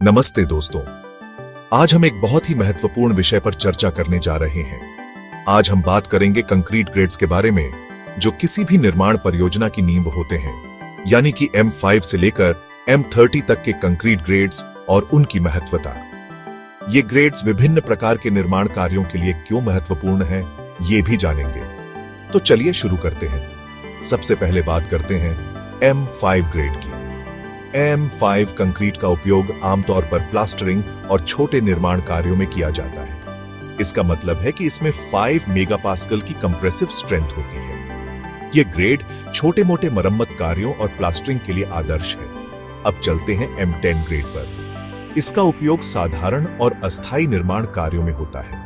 नमस्ते दोस्तों, आज हम एक बहुत ही महत्वपूर्ण विषय पर चर्चा करने जा रहे हैं। आज हम बात करेंगे कंक्रीट ग्रेड्स के बारे में, जो किसी भी निर्माण परियोजना की नींव होते हैं, यानी कि M5 से लेकर M30 तक के कंक्रीट ग्रेड्स और उनकी महत्वता। ये ग्रेड्स विभिन्न प्रकार के निर्माण कार्यों के लिए क्यों महत्वपूर्ण हैं, ये भी जानेंगे। तो चलिए शुरू करते हैं। सबसे पहले बात करते हैं M5 ग्रेड की। M5 कंक्रीट का उपयोग आमतौर पर प्लास्टरिंग और छोटे निर्माण कार्यों में किया जाता है। इसका मतलब है कि इसमें 5 मेगापास्कल की कंप्रेसिव स्ट्रेंथ होती है। यह ग्रेड छोटे मोटे मरम्मत कार्यों और प्लास्टरिंग के लिए आदर्श है। अब चलते हैं M10 ग्रेड पर। इसका उपयोग साधारण और अस्थायी निर्माण कार्यों में होता है।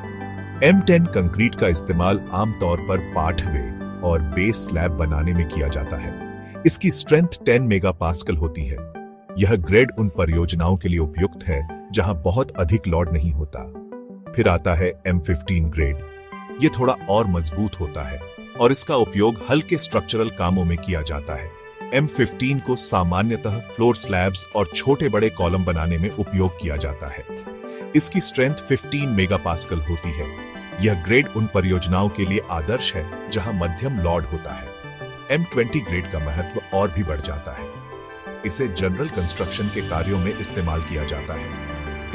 M10 कंक्रीट का इस्तेमाल आमतौर पर पाठवे और बेस स्लैब बनाने में किया जाता है। इसकी स्ट्रेंथ 10 मेगापास्कल होती है। यह ग्रेड उन परियोजनाओं के लिए उपयुक्त है जहां बहुत अधिक लोड नहीं होता। फिर आता है M15 ग्रेड। यह थोड़ा और मजबूत होता है और इसका उपयोग हल्के स्ट्रक्चरल कामों में किया जाता है। M15 को सामान्यतः फ्लोर स्लैब्स और छोटे बड़े कॉलम बनाने में उपयोग किया जाता है। इसकी स्ट्रेंथ 15 मेगापास्कल होती है। यह ग्रेड उन परियोजनाओं के लिए आदर्श है जहां मध्यम लोड होता है। M20 ग्रेड का महत्व और भी बढ़ जाता है। इसे जनरल कंस्ट्रक्शन के कार्यों में इस्तेमाल किया जाता है।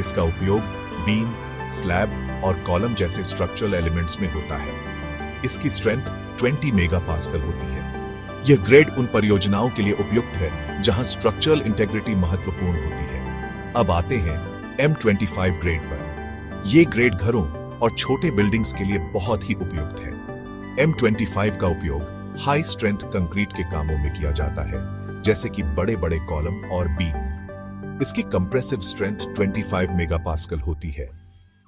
इसका उपयोग बीम, स्लैब और कॉलम जैसे स्ट्रक्चरल एलिमेंट्स में होता है। इसकी स्ट्रेंथ 20 मेगापास्कल होती है। यह ग्रेड उन परियोजनाओं के लिए उपयुक्त है जहां स्ट्रक्चरल इंटेग्रिटी महत्वपूर्ण होती है। अब आते हैं M25 ग्रेड पर। यह ग्रेड घरों और छोटे बिल्डिंग्स के लिए बहुत ही उपयुक्त है। M25 का उपयोग हाई स्ट्रेंथ कंक्रीट के कामों में किया जाता है, जैसे कि बड़े बड़े कॉलम और बीम। इसकी कंप्रेसिव स्ट्रेंथ 25 मेगापास्कल होती है।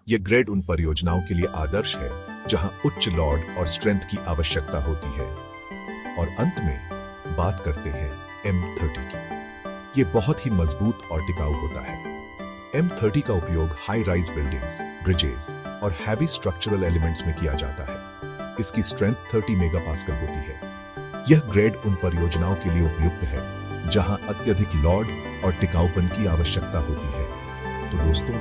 यह ग्रेड उन परियोजनाओं के लिए आदर्श है जहां उच्च लोड और स्ट्रेंथ की आवश्यकता होती है। और अंत में बात करते हैं M30 की। यह बहुत ही मजबूत और टिकाऊ होता है। M30 का उपयोग हाई राइज बिल्डिंग्स, ब्रिजेस और हैवी स्ट्रक्चरल एलिमेंट्स में किया जाता है। इसकी स्ट्रेंथ 30 मेगापास्कल होती है। यह ग्रेड उन परियोजनाओं के लिए उपयुक्त है जहां अत्यधिक लोड और टिकाऊपन की आवश्यकता होती है। तो दोस्तों,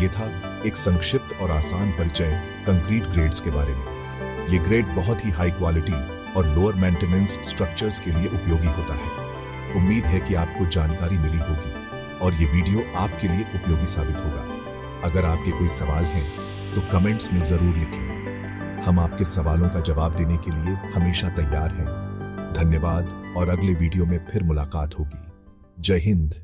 ये था एक संक्षिप्त और आसान परिचय कंक्रीट ग्रेड्स के बारे में। ये ग्रेड बहुत ही हाई क्वालिटी और लोअर मेंटेनेंस स्ट्रक्चर्स के लिए उपयोगी होता है। उम्मीद है कि आपको जानकारी मिली होगी और ये वीडियो आपके लिए उपयोगी साबित होगा। अगर आपके कोई सवाल हैं तो कमेंट्स में जरूर लिखें। हम आपके सवालों का जवाब देने के लिए हमेशा तैयार हैं। धन्यवाद और अगले वीडियो में फिर मुलाकात होगी। जय हिंद।